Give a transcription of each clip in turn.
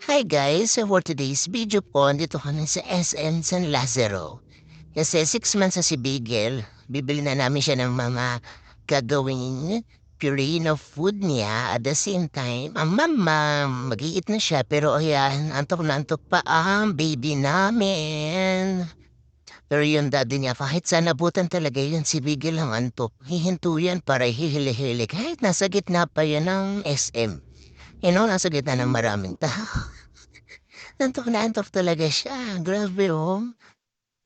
Hi guys! So for today's video po, dito kami sa SM San Lazaro. Kasi 6 months na si Bigel, bibili na namin siya ng mga gagawing puree na food niya. At the same time, ang mama, mag-iit na siya. Pero ayan, antok na antok pa ang baby namin. Pero yung daddy niya, kahit saan nabutan talaga yun, si Bigel ang antok. Hihinto yan para hihili-hili. Kahit nasa gitna pa yan ng SM. Nasa gitna ng maraming tao. Antok na antok talaga siya, grabe oh.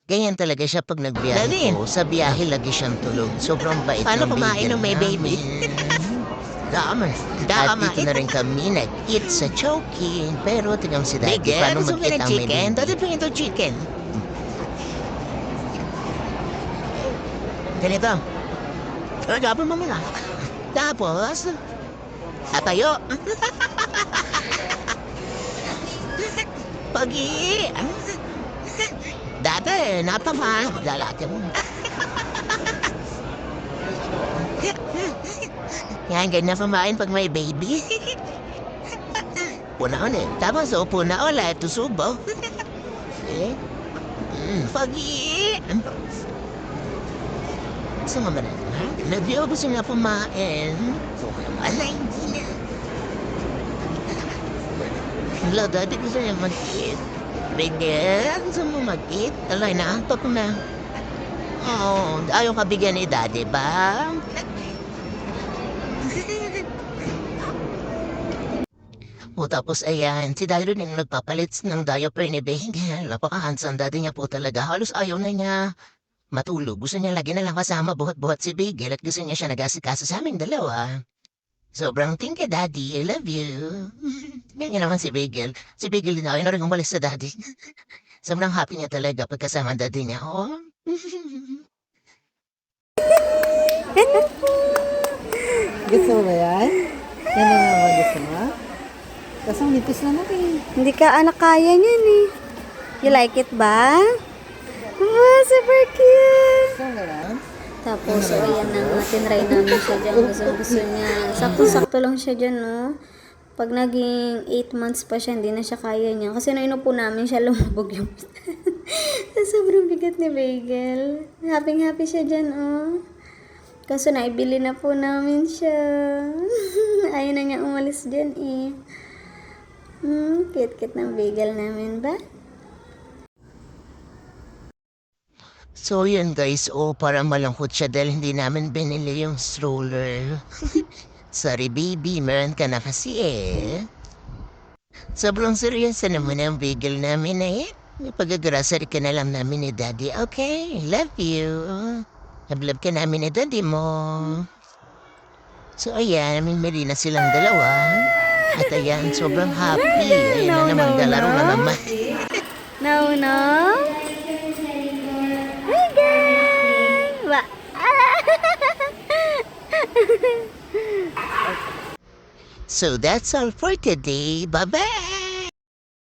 Ganyan talaga siya 'pag nagbiyahe Daddy! po, sa biyahe lagi siyang tulog, sobrang bait Paano ng kumain bigel ng may baby? namin. Dami. Dami. At dito na rin kami nag-eat sa Chowking, pero tingnan mo si Daddy Bigel, paano gusto mo mag-eat ng ang may chicken? baby. Daddy, bring ito chicken. Ganito. Gabon mo muna. Tapos, atayo. Pagi. Dati, napama. Lalaki mo. Yan, ganyan pamain pag may baby. Punaon eh. Tapos, upo na ulit. Tusubo. Eh? Pagi. Gusto mo ba na? Nagyo, gusto nga pumain. Alay, hindi na. Hello, Daddy, gusto niya mag-eat. Bigyan, gusto mo mag-eat? Alay, naantok na. Oh, ayaw ka bigyan ni Daddy ba? O tapos ayan, si Daddy rin yung nagpapalit ng diaper ni Bigel. Napaka-handsome Daddy niya po talaga. Halos ayaw na niya matulog. Gusto niya lagi na lang kasama buhat-buhat si Bigel at gusto niya siya nag-asikaso sa aming dalawa. Sobrang thank you, Daddy. I love you. Ganyan naman si Bigel. Si Bigel din ako. Rin umalis sa Daddy. Sobrang happy niya talaga pagkasama ang Daddy niya. Oh. Gusto mo ba yan? Yan na nga ba gusto mo? Kasi ang nipis na natin. Hindi ka anak kaya niyan eh. You like it ba? Wow, super cute! Gusto mo ba? Tapos, so, ayan na nga, tinry namin siya dyan. Gusto niya. Sakto-sakto lang siya dyan, no? Pag naging 8 months pa siya, hindi na siya kaya niya. Kasi nung inupo namin siya, lumabog yung... Sobrang bigat ni Bagel. Happy-happy siya dyan, oh. Kaso naibili na po namin siya. Ayaw na niya umalis dyan, eh. Cute-cute ng Bagel namin ba? So yun guys, para malungkot siya dahil hindi namin binili yung stroller. Sorry baby, meron ka na kasi eh. Sobrang seryoso naman ang Bigel namin eh. May pag-grocery ka na lang namin ni Daddy. Okay, love you. Love ka namin ni Daddy mo. So ayan, may na silang dalawa. At ayan, sobrang happy. Ayan na naman, galaro na naman. No. Ba? So that's all for today. Bye-bye!